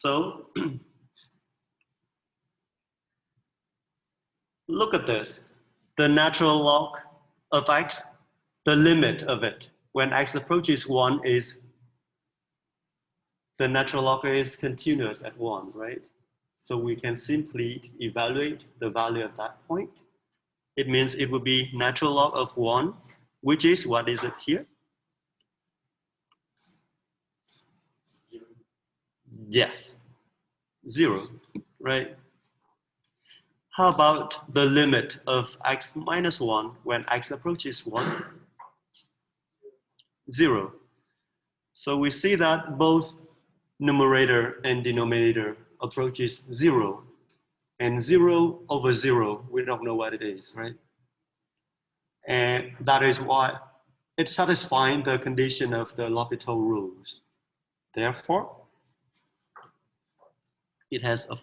So look at this. The natural log of x, the limit of it, when x approaches 1 is, the natural log is continuous at 1, right? So we can simply evaluate the value at that point. It means it would be natural log of 1, which is, what is it here? Yes, 0, right? How about the limit of x minus 1 when x approaches 1? 0. So we see that both numerator and denominator approaches 0. And 0 over 0, we don't know what it is, right? And that is why it's satisfying the condition of the L'Hopital rules. Therefore, it has a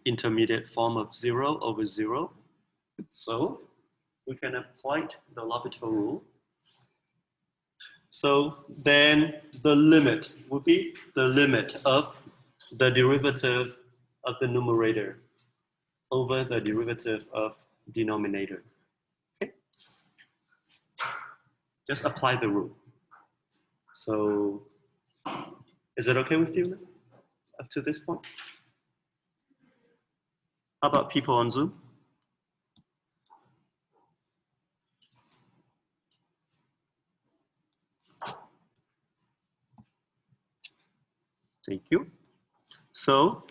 intermediate form of 0 over 0. So we can apply the L'Hopital rule. So then the limit would be the limit of the derivative of the numerator over the derivative of denominator. Okay? Just apply the rule. So is it okay with you up to this point? How about people on Zoom? Thank you. So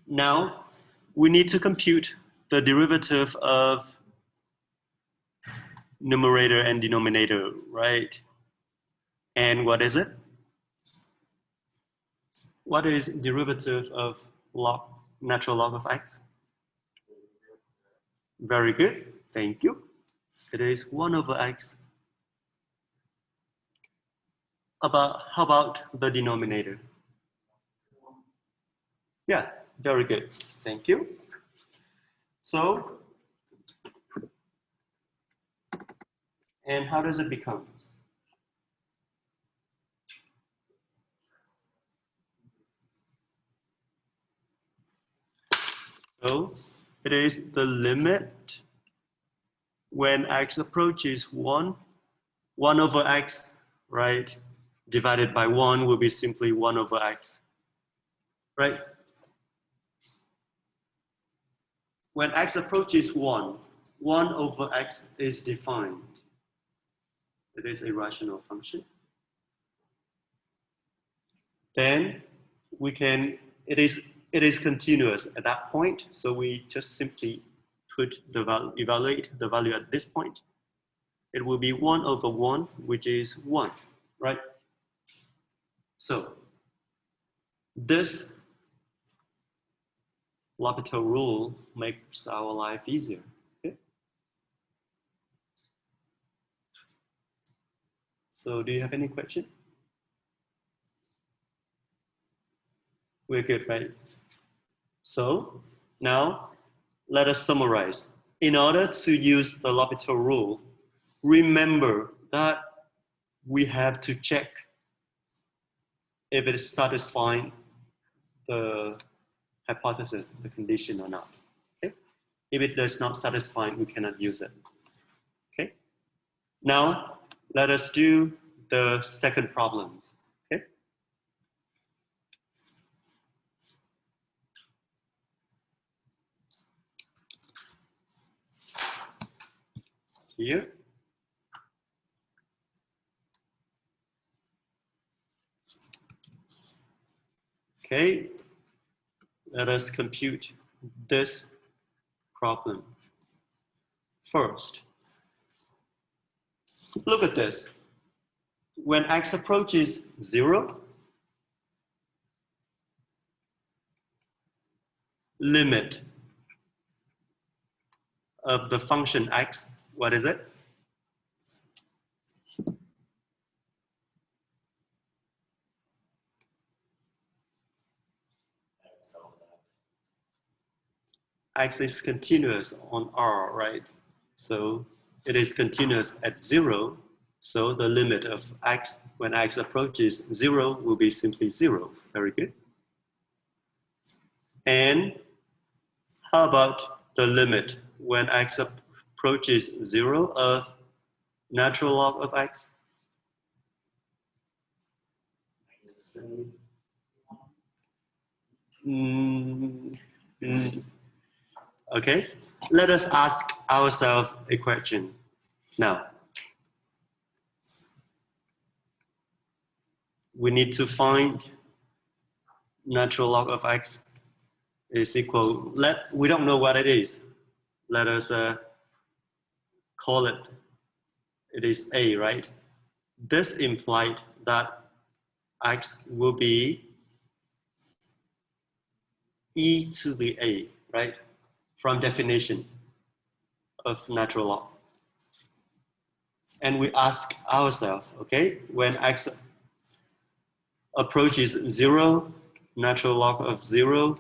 now we need to compute the derivative of numerator and denominator, right? And what is it? What is derivative of natural log of x? Very good, thank you. It is 1 over x. How about the denominator? Yeah, very good, thank you. So, and how does it become? So it is the limit when x approaches 1, 1 over x, right? Divided by 1 will be simply 1 over x, right? When x approaches 1, 1 over x is defined. It is a rational function. Then we can, it is continuous at that point, so we just simply put the value, evaluate the value at this point. It will be 1 over 1, which is 1, right? So this L'Hopital rule makes our life easier. Okay? So do you have any question? We're good, right? So now let us summarize. In order to use the L'Hopital rule, remember that we have to check if it is satisfying the hypothesis, the condition or not. Okay? If it does not satisfy, we cannot use it. Okay? Now let us do the second problems. Okay? Here. Okay, let us compute this problem. First, look at this. When x approaches 0, limit of the function x, what is it? X is continuous on R, right? So it is continuous at 0. So the limit of x when x approaches 0 will be simply 0. Very good. And how about the limit when x approaches 0 of natural log of x? Mm, mm, okay, let us ask ourselves a question now. We need to find natural log of x is equal, we don't know what it is. Let us call it is a, right? This implied that x will be e to the a, right? From definition of natural log. And we ask ourselves, okay, when x approaches 0, natural log of 0,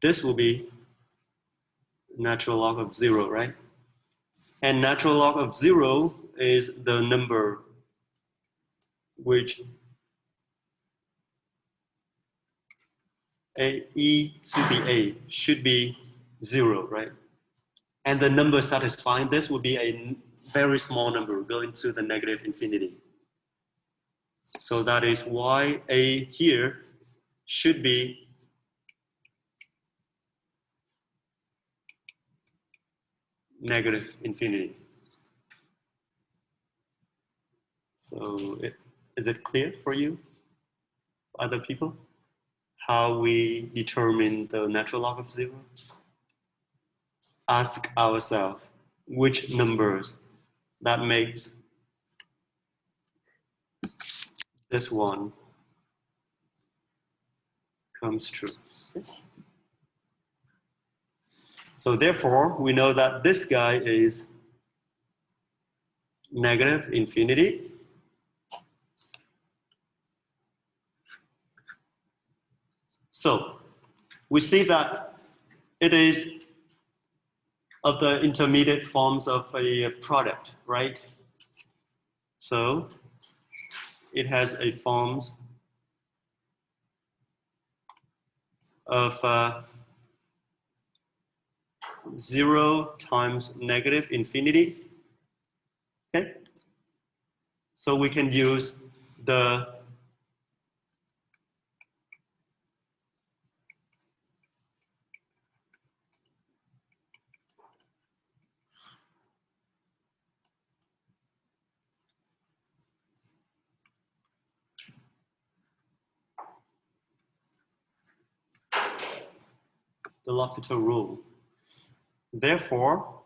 this will be natural log of 0, right? And natural log of 0 is the number which e to the a should be 0, right? And the number satisfying this will be a very small number going to the negative infinity. So that is why a here should be negative infinity. So is it clear for you, other people, how we determine the natural log of 0? Ask ourselves which numbers that makes this one comes true. So therefore, we know that this guy is negative infinity. So we see that it is of the intermediate forms of a product, right? So it has a forms of 0 times negative infinity. Okay? So we can use the L'Hopital rule. Therefore,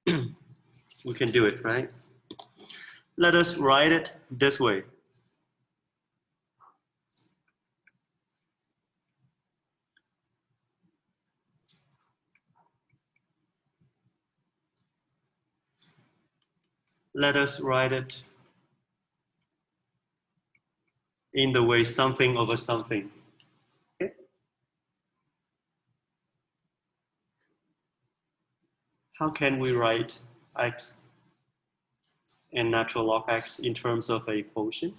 we can do it, right? Let us write it this way. Let us write it in the way something over something. Okay? How can we write x and natural log x in terms of a quotient?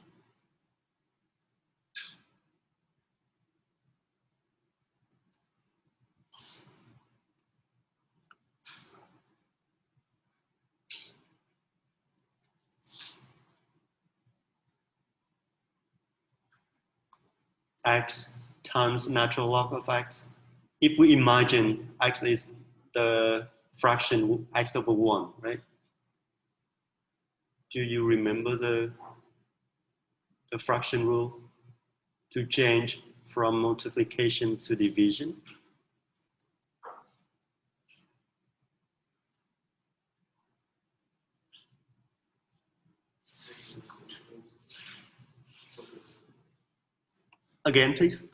X times natural log of x. If we imagine x is the fraction x over 1, right? Do you remember the fraction rule to change from multiplication to division? Again, please.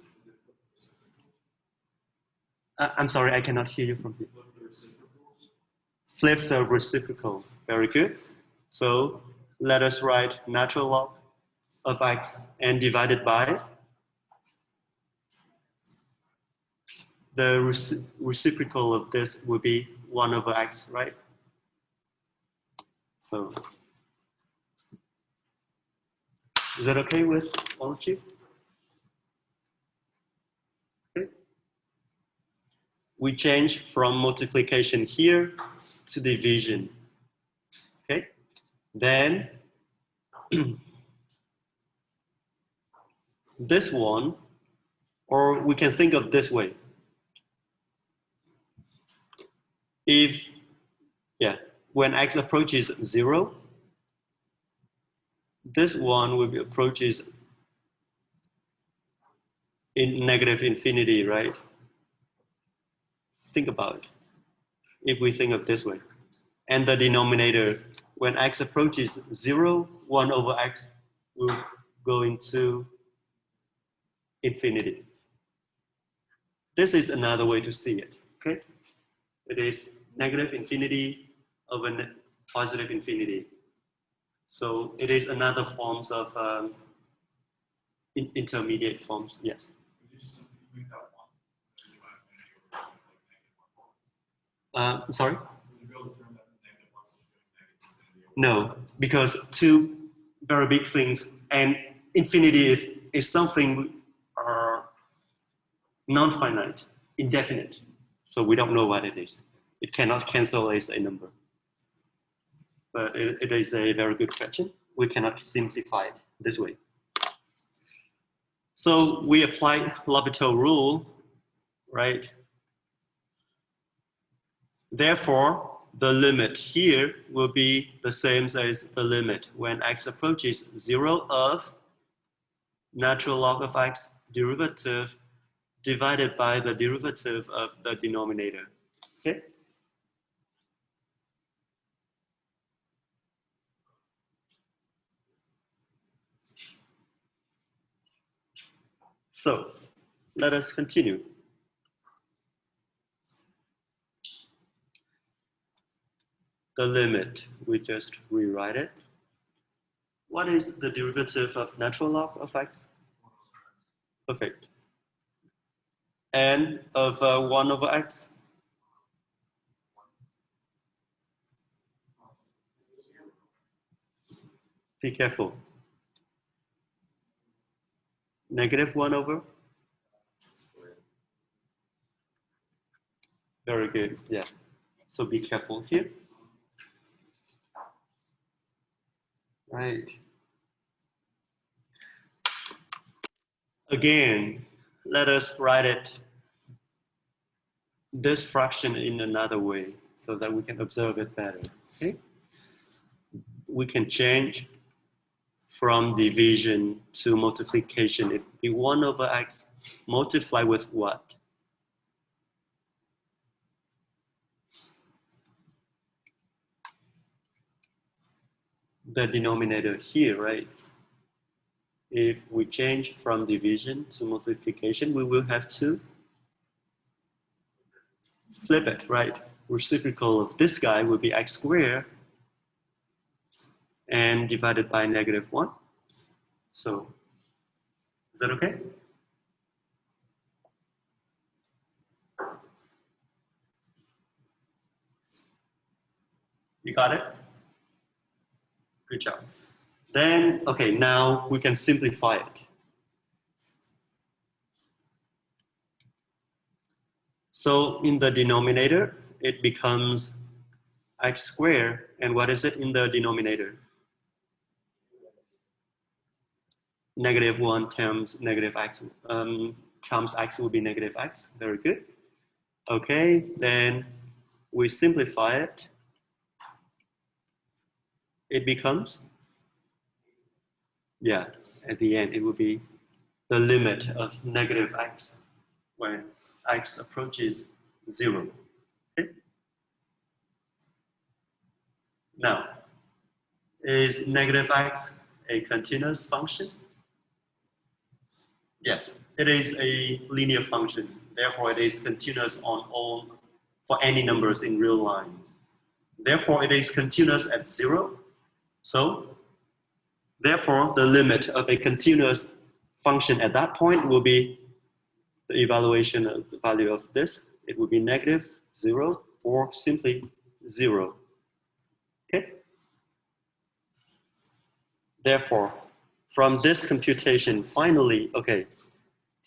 I'm sorry, I cannot hear you from here. Flip the reciprocal. Very good. So let us write natural log of x and divided by the reciprocal of this will be 1 over x, right? So Is that okay with all of you? Okay. We change from multiplication here to division. Okay. Then this one, or we can think of this way. If, yeah, when x approaches 0, this one will be approaches in negative infinity, right? Think about it, if we think of this way. And the denominator, when x approaches 0, 1 over x will go into infinity. This is another way to see it, okay? It is negative infinity over positive infinity. So it is another forms of intermediate forms, yes. Sorry? No, because two very big things, and infinity is something non-finite, indefinite. So we don't know what it is. It cannot cancel as a number. But it is a very good question. We cannot simplify it this way. So we apply L'Hopital rule, right? Therefore, the limit here will be the same as the limit when x approaches 0 of natural log of x derivative divided by the derivative of the denominator. Okay? So let us continue. The limit, we just rewrite it. What is the derivative of natural log of x? Perfect. And of 1 over x? Be careful. Negative 1 over? Very good, yeah. So be careful here. Right. Again, let us write it, this fraction in another way so that we can observe it better, okay? We can change from division to multiplication. It would be 1 over x multiply with what? The denominator here, right? If we change from division to multiplication, we will have to flip it, right? Reciprocal of this guy will be x squared and divided by negative 1. So, is that okay? You got it? Good job. Then, okay, now we can simplify it. So in the denominator, it becomes x squared. And what is it in the denominator? Negative 1 times negative x, times x will be negative x. Very good. Okay, then we simplify it. It becomes, yeah, at the end, it will be the limit of negative x when x approaches 0. Okay? Now, is negative x a continuous function? Yes, it is a linear function. Therefore, it is continuous on all, for any numbers in real lines. Therefore, it is continuous at 0. So, therefore, the limit of a continuous function at that point will be the evaluation of the value of this. It will be negative 0 or simply 0. Okay? Therefore, from this computation, finally, okay,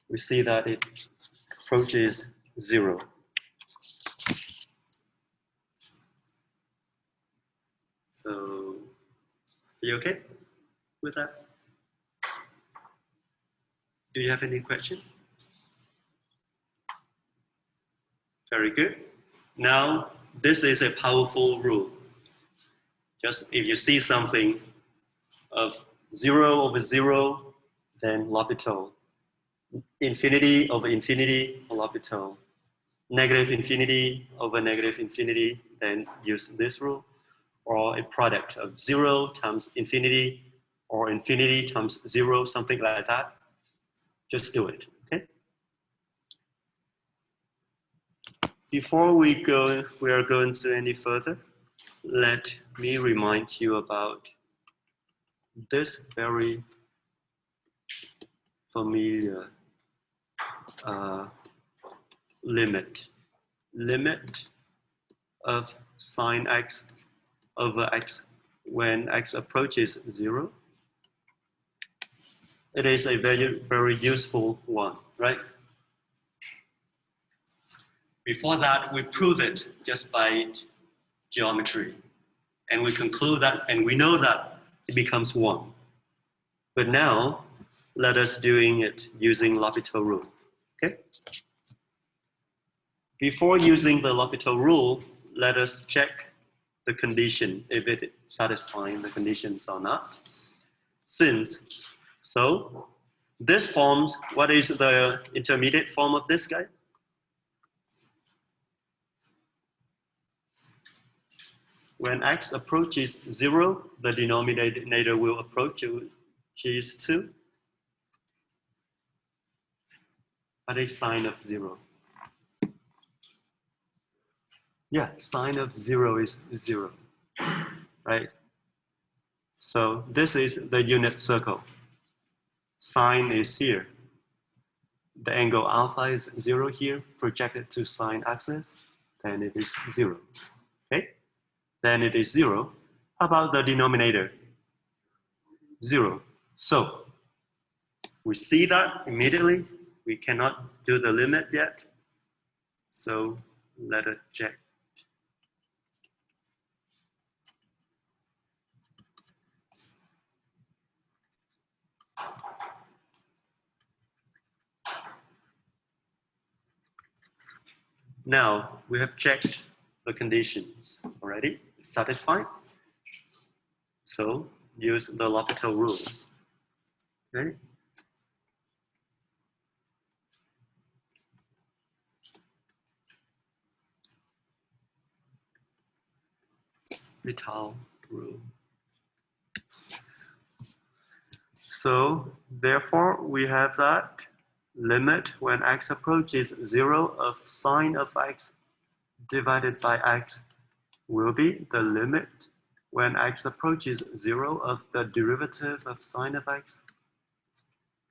we see that it approaches 0. So, are you okay with that? Do you have any question? Very good. Now, this is a powerful rule. Just if you see something of 0 over 0, then L'Hopital. Infinity over infinity, L'Hopital. Negative infinity over negative infinity, then use this rule. Or a product of 0 times infinity, or infinity times 0, something like that. Just do it, okay? Before we are going to any further, let me remind you about this very familiar limit of sine x over x when x approaches 0. It is a very, very useful one, right? Before that, we prove it just by geometry. And we conclude that, and we know that it becomes 1. But now, let us doing it using L'Hopital rule, okay? Before using the L'Hopital rule, let us check the condition, if it is satisfying the conditions or not. So this forms, what is the intermediate form of this guy? When x approaches 0, the denominator will approach 2. What is sine of 0? Yeah, sine of 0 is 0, right? So this is the unit circle. Sine is here. The angle alpha is 0 here, projected to sine axis, then it is 0, okay? Then it is 0. How about the denominator? 0. So we see that immediately. We cannot do the limit yet. So let us check. Now we have checked the conditions already. Satisfied? So use the L'Hopital rule. Okay. L'Hopital rule. So therefore we have that limit when x approaches 0 of sine of x divided by x will be the limit when x approaches 0 of the derivative of sine of x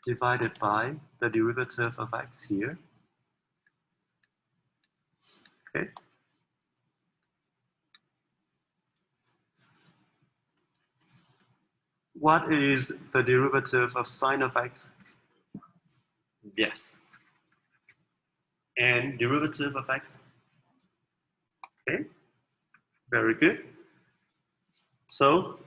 divided by the derivative of x here. Okay. What is the derivative of sine of x? Yes. And derivative of x? Okay. Very good. So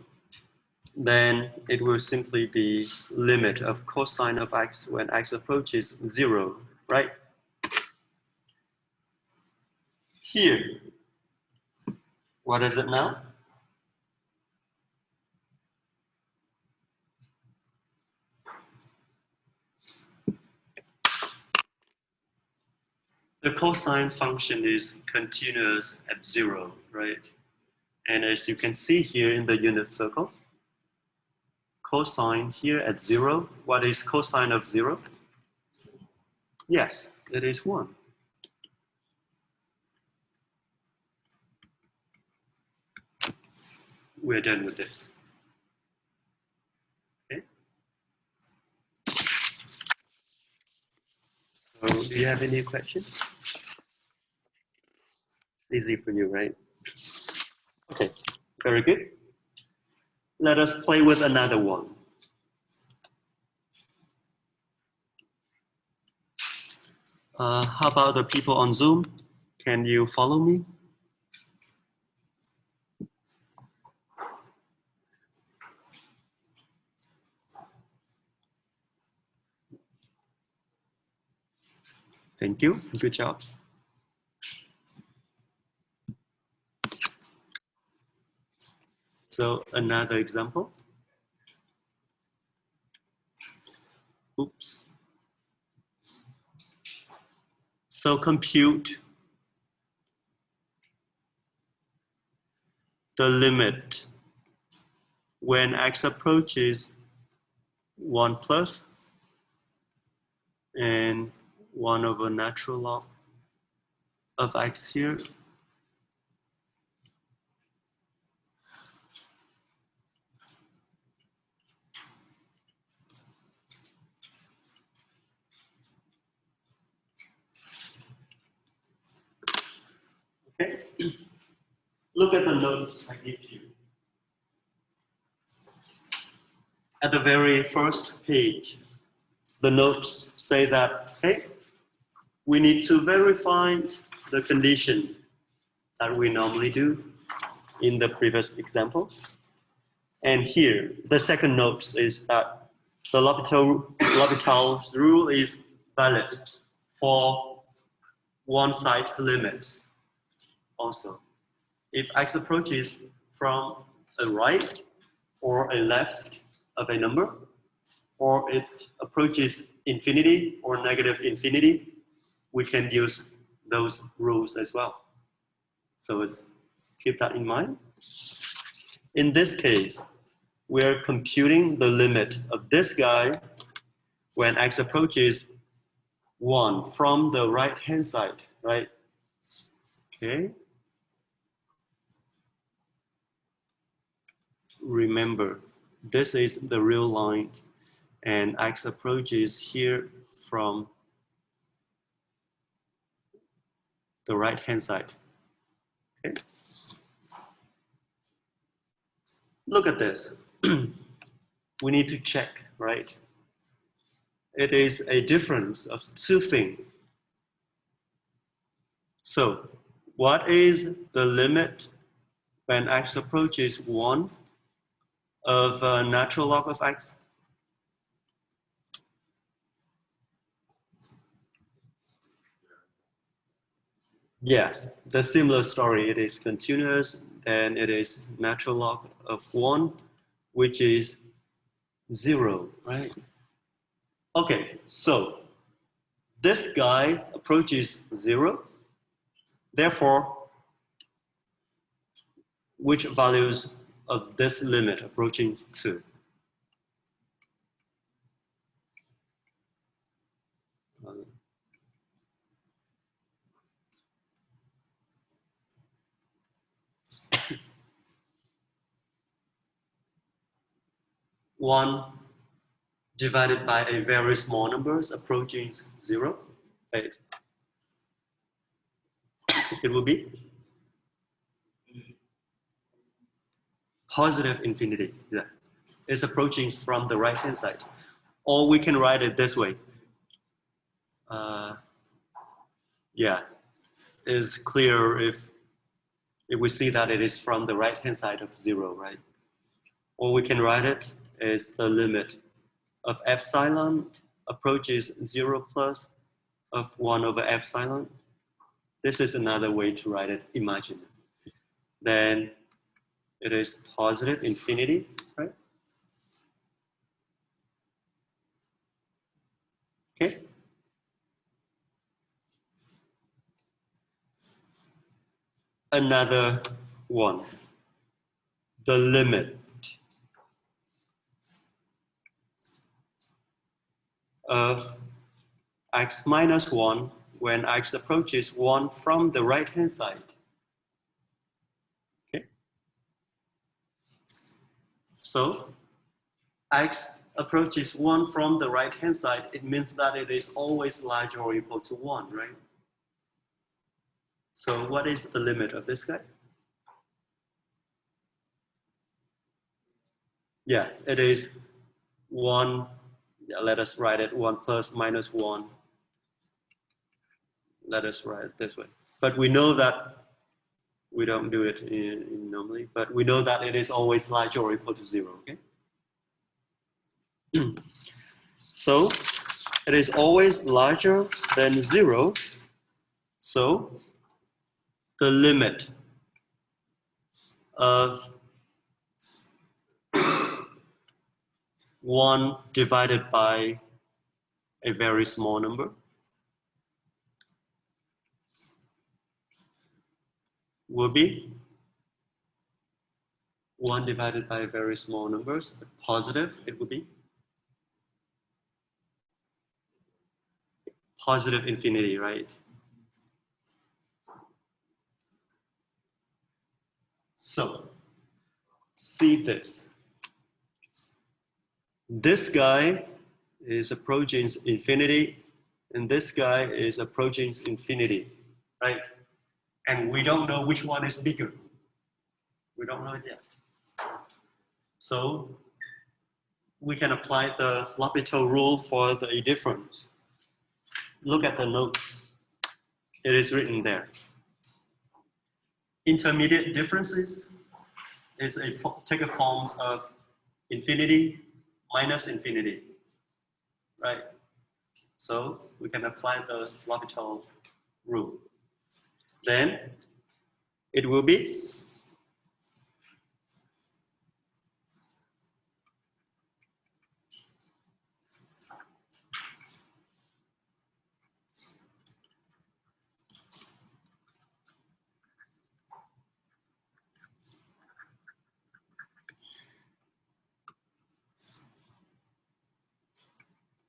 then it will simply be limit of cosine of x when x approaches 0, right? Here, what is it now? The cosine function is continuous at 0, right? And as you can see here in the unit circle, cosine here at 0, what is cosine of 0? Yes, it is 1. We're done with this. Okay. So do you have any questions? Easy for you, right? Okay, very good. Let us play with another one. How about the people on Zoom? Can you follow me? Thank you. Good job. So another example. Oops. So compute the limit when x approaches 1 plus and 1 over natural log of x here. Okay. Look at the notes I give you. At the very first page, the notes say that, hey, we need to verify the condition that we normally do in the previous example. And here, the second note is that the L'Hopital's rule is valid for one-side limits also. If x approaches from a right or a left of a number, or it approaches infinity or negative infinity, we can use those rules as well. So let's keep that in mind. In this case, we're computing the limit of this guy when x approaches 1 from the right-hand side, right? Okay. Remember, this is the real line, and x approaches here from the right-hand side. Okay. Look at this. We need to check, right? It is a difference of 2 things. So, what is the limit when x approaches 1 of a natural log of x? Yes, the similar story. It is continuous, then it is natural log of 1, which is 0, right? Okay, so this guy approaches 0. Therefore, which values of this limit approaching 2? One divided by a very small numbers approaching 0, right? It will be positive infinity. Yeah. It's approaching from the right-hand side. Or we can write it this way. Yeah, it's clear if we see that it is from the right-hand side of 0, right? Or we can write it as the limit of epsilon approaches 0 plus of 1 over epsilon. This is another way to write it, imagine. Then it is positive infinity, right? Okay. Another one, the limit of x minus 1 when x approaches 1 from the right-hand side. Okay. So x approaches 1 from the right-hand side, it means that it is always larger or equal to 1, right? So what is the limit of this guy? Yeah, it is 1, yeah, let us write it 1 plus minus 1 let us write it this way. But we know that we don't do it in normally, but we know that it is always larger or equal to 0, okay? So it is always larger than 0, so the limit of 1 divided by a very small number will be 1 divided by very small numbers, positive, it would be positive infinity, right? So, see this. This guy is approaching infinity, and this guy is approaching infinity, right? And we don't know which one is bigger. We don't know it yet. So, we can apply the L'Hopital rule for the difference. Look at the notes. It is written there. Intermediate differences is take a forms of infinity minus infinity, right? So we can apply the L'Hopital rule. Then it will be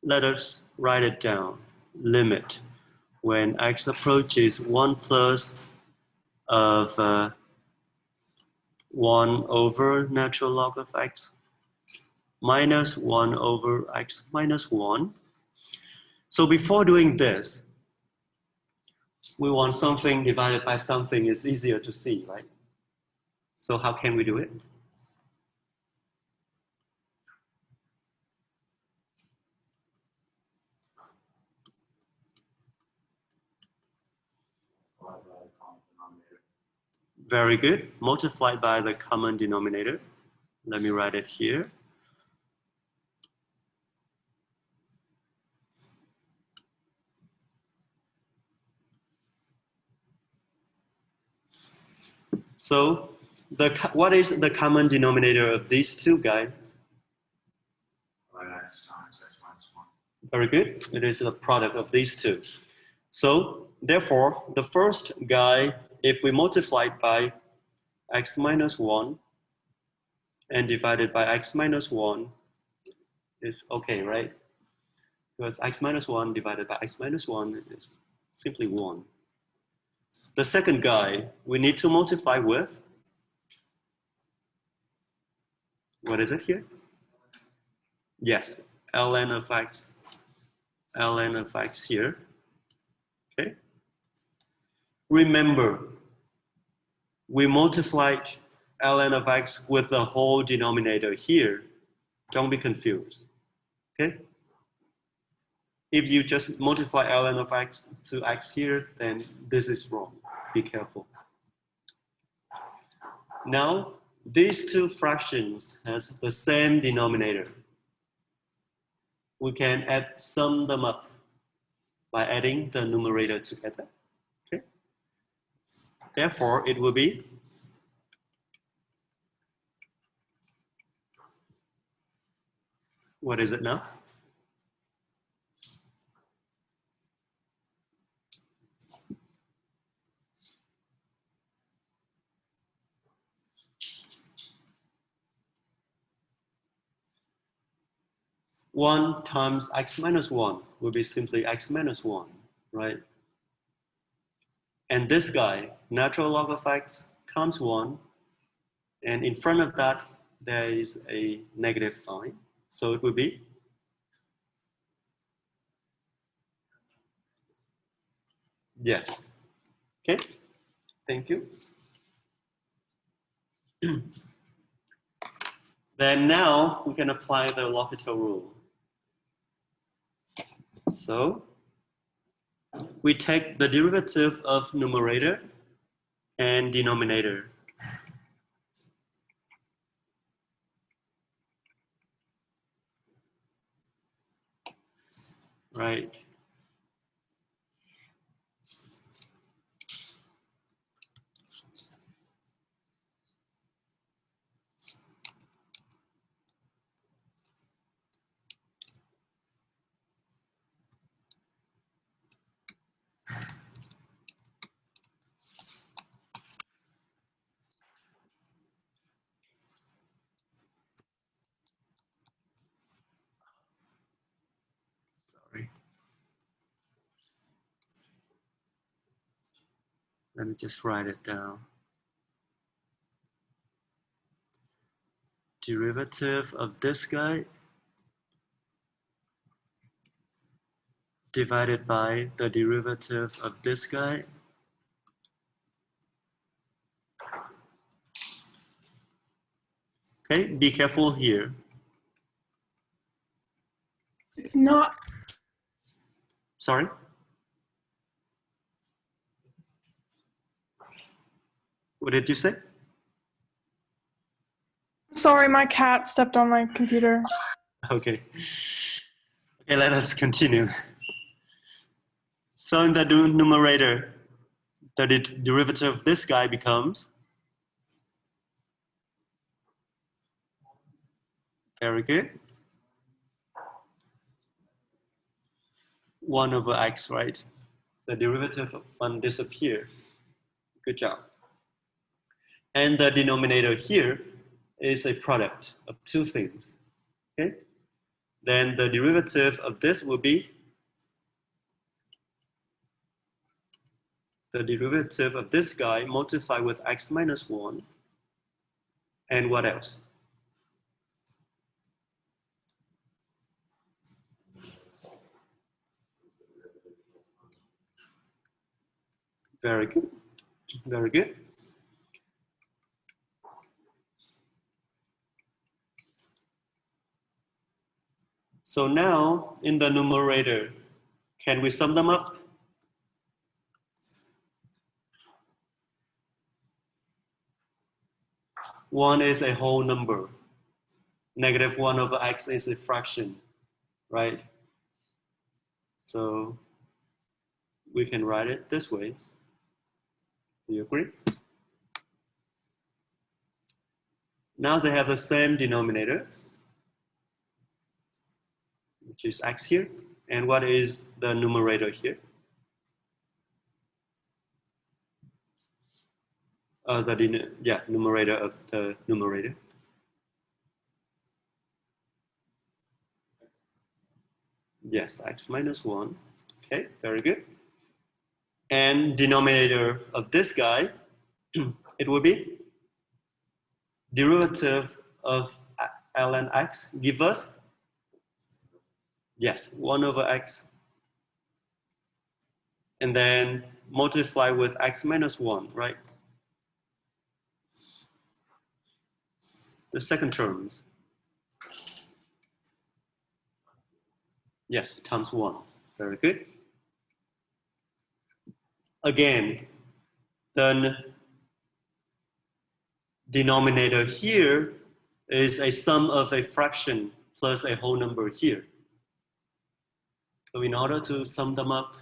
let us write it down. Limit when x approaches 1 plus of 1 over natural log of x minus 1 over x minus 1. So before doing this, we want something divided by something is easier to see, right? So how can we do it? Very good. Multiplied by the common denominator. Let me write it here. So what is the common denominator of these two guys? X times x minus 1. Very good. It is the product of these two. So therefore, the first guy, if we multiply it by x minus 1 and divided by x minus 1 is okay, right? Because x minus 1 divided by x minus 1 is simply 1. The second guy, we need to multiply with, what is it here? Yes, ln of x here, okay? Remember, we multiplied ln of x with the whole denominator here. Don't be confused, okay? If you just multiply ln of x to x here, then this is wrong. Be careful. Now, these two fractions has the same denominator. We can sum them up by adding the numerator together. Okay? Therefore, it will be what is it now? One times x minus 1 will be simply x minus 1, right? And this guy, natural log of x times 1, and in front of that, there is a negative sign. So it will be yes. Okay, thank you. Then now we can apply the L'Hopital rule. So we take the derivative of numerator and denominator. Right. Sorry. Let me just write it down. Derivative of this guy divided by the derivative of this guy. Okay, be careful here. It's not. Sorry? What did you say? Sorry, my cat stepped on my computer. Okay. Okay, let us continue. So in the numerator, the derivative of this guy becomes, very good, 1 over x, right? The derivative of 1 disappears. Good job. And the denominator here is a product of two things. Okay? Then the derivative of this will be the derivative of this guy multiplied with x minus 1. And what else? Very good. Very good. So now in the numerator, can we sum them up? One is a whole number. Negative 1 over x is a fraction, right? So we can write it this way. Do you agree? Now they have the same denominator, which is x here. And what is the numerator here? Numerator of the numerator. Yes, x minus 1. Okay, very good. And denominator of this guy, it will be derivative of ln x give us, yes, 1 over x. And then multiply with x minus 1, right? The second terms. Yes, times 1. Very good. Again, the denominator here is a sum of a fraction plus a whole number here. So in order to sum them up,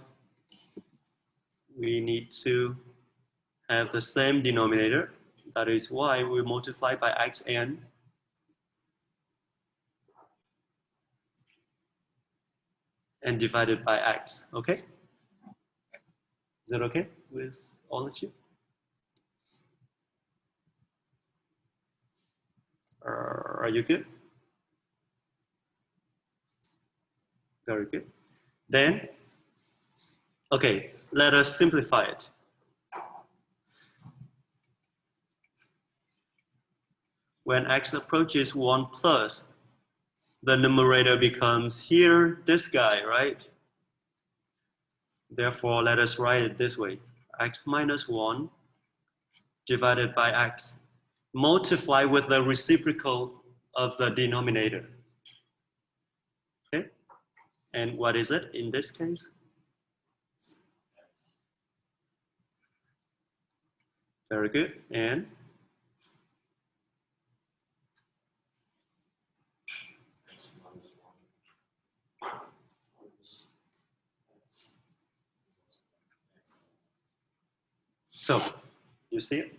we need to have the same denominator. That is why we multiply by xn. And divided by x, okay? Is that okay with all of you? Are you good? Very good. Then, okay, let us simplify it. When x approaches 1 plus, the numerator becomes here, this guy, right? Therefore, let us write it this way. X minus 1 divided by x. Multiply with the reciprocal of the denominator. Okay? And what is it in this case? Very good. And so, you see it?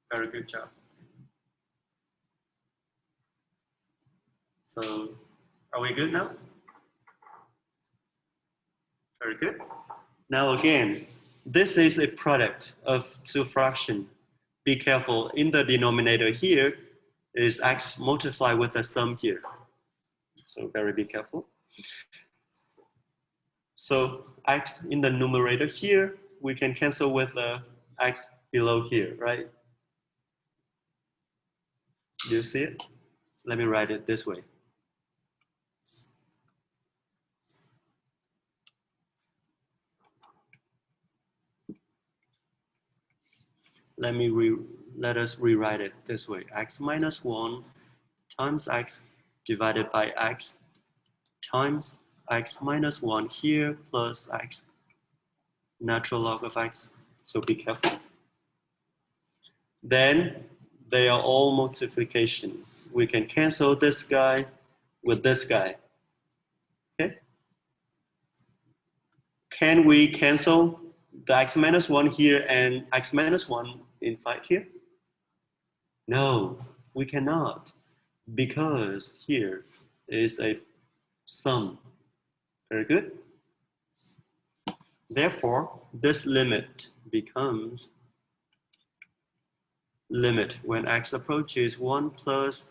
Very good job. So, are we good now? Very good. Now again, this is a product of two fractions. Be careful, in the denominator here is x multiplied with the sum here. So very be careful. So x in the numerator here, we can cancel with the x below here, right? Do you see it? Let me write it this way. Let us rewrite it this way. X minus 1 times x divided by x times x minus 1 here plus x natural log of x. So be careful. Then they are all multiplications. We can cancel this guy with this guy. Okay? Can we cancel the x minus 1 here and x minus 1 inside here? No, we cannot, because here is a sum. Very good. Therefore, this limit becomes limit when x approaches 1 plus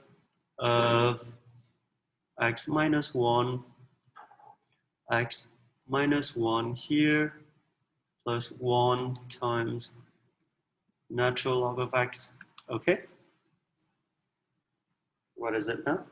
of x minus 1, x minus 1 here plus 1 times natural log of x. Okay? What is it now?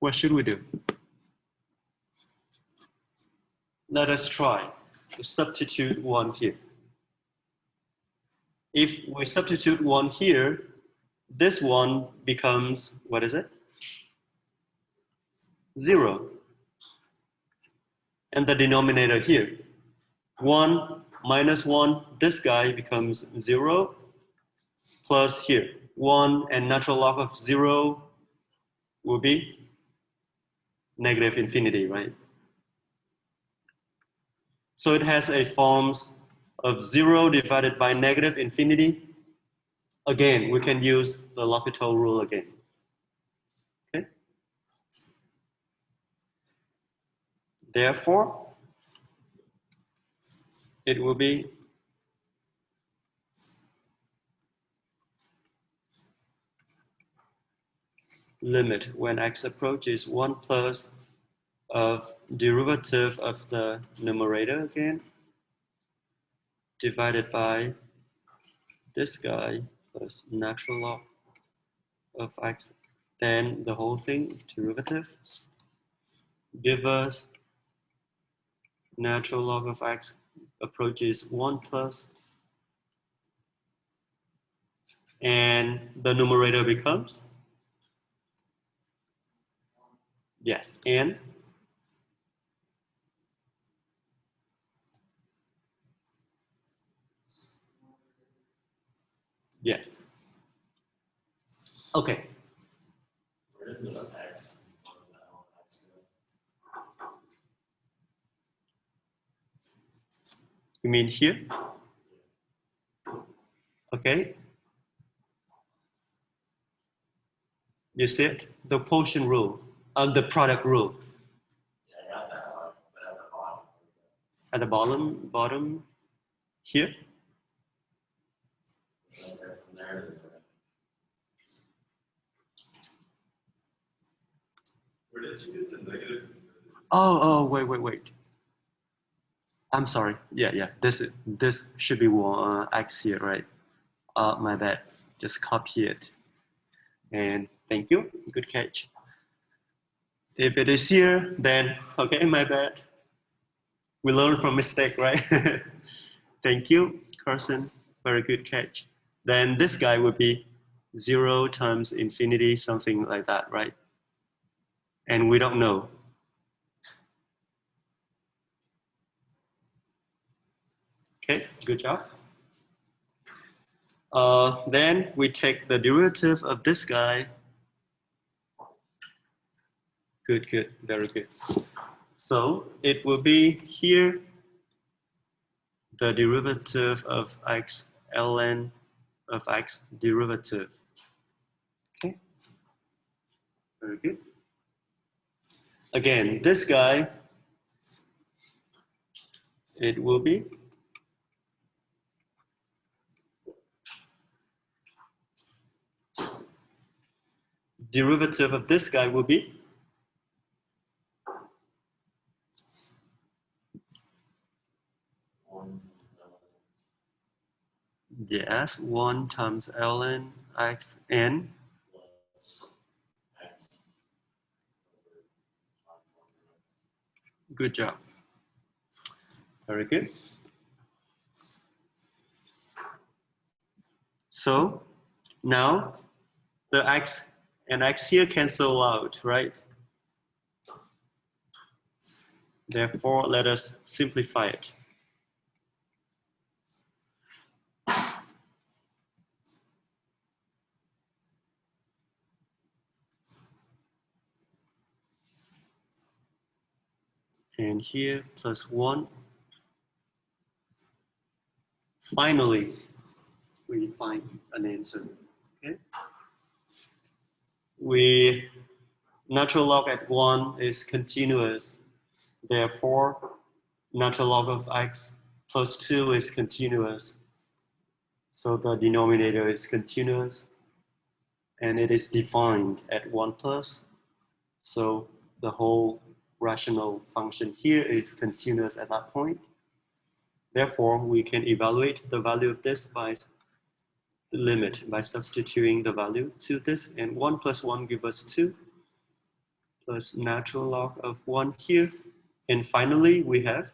What should we do? Let us try to substitute 1 here. If we substitute 1 here, this one becomes, what is it? 0. And the denominator here, 1 minus 1, this guy becomes 0, plus here, 1 and natural log of 0 will be negative infinity, right? So it has a forms of 0 divided by negative infinity. Again, we can use the L'Hopital rule again. Okay? Therefore, it will be limit when x approaches 1 plus of derivative of the numerator again, divided by this guy plus natural log of x, then the whole thing, derivative, give us natural log of x approaches 1 plus, and the numerator becomes, yes, and yes. Okay. You mean here? Okay. You see it? The quotient rule, the product rule. At the bottom here. Where did you get the negative? Oh, wait. I'm sorry. Yeah. This should be x here, right? My bad. Just copy it. And thank you. Good catch. If it is here, then, okay, my bad. We learn from mistake, right? Thank you, Carson. Very good catch. Then this guy would be 0 times infinity, something like that, right? And we don't know. Okay, good job. Then we take the derivative of this guy. Good, good, very good. So it will be here the derivative of x ln of x derivative. Okay, very good. Again, this guy, it will be derivative of this guy will be yes, 1 times ln x n. Good job. Very good. So now the x and x here cancel out, right? Therefore, let us simplify it. And here plus 1. Finally, we find an answer. Okay. Natural log at 1 is continuous. Therefore, natural log of x plus 2 is continuous. So the denominator is continuous. And it is defined at 1 plus. So the whole rational function here is continuous at that point. Therefore, we can evaluate the value of this by the limit, by substituting the value to this. And 1 plus 1 gives us 2, plus natural log of 1 here. And finally, we have,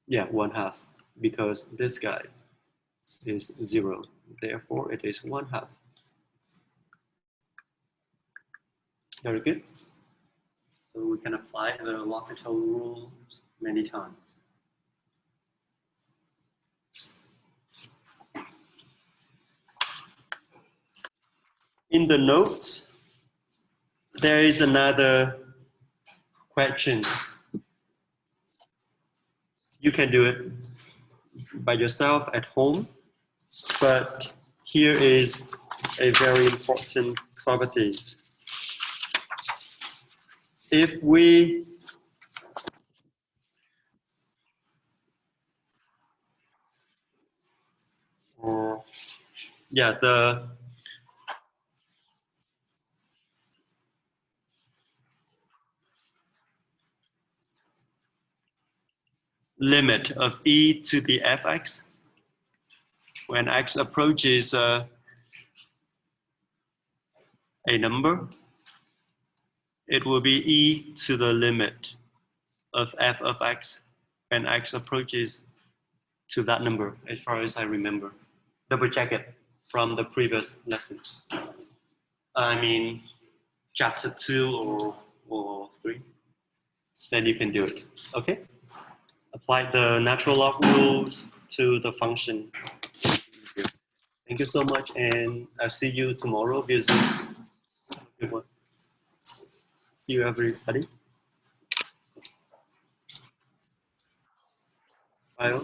1/2, because this guy is 0. Therefore, it is 1/2. Very good. So we can apply the L'Hopital rule many times. In the notes, there is another question. You can do it by yourself at home, but here is a very important properties. If we the limit of e to the fx, when x approaches a number, it will be e to the limit of f of x when x approaches to that number, as far as I remember. Double check it from the previous lessons. I mean, chapter 2 or 3. Then you can do it, okay? Apply the natural log rules to the function. Thank you so much, and I'll see you tomorrow via Zoom. Good one. See you, everybody. Bye.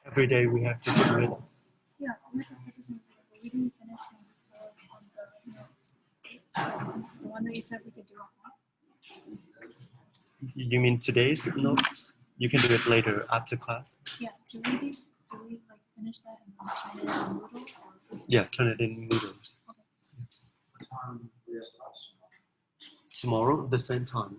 Every day we have to submit. Yeah, we didn't finish on the notes. The one that you said we could do on. You mean today's notes? You can do it later after class. Yeah, do we like finish that and then turn it in Moodle? Or... Yeah, turn it in Moodles. Tomorrow at the same time.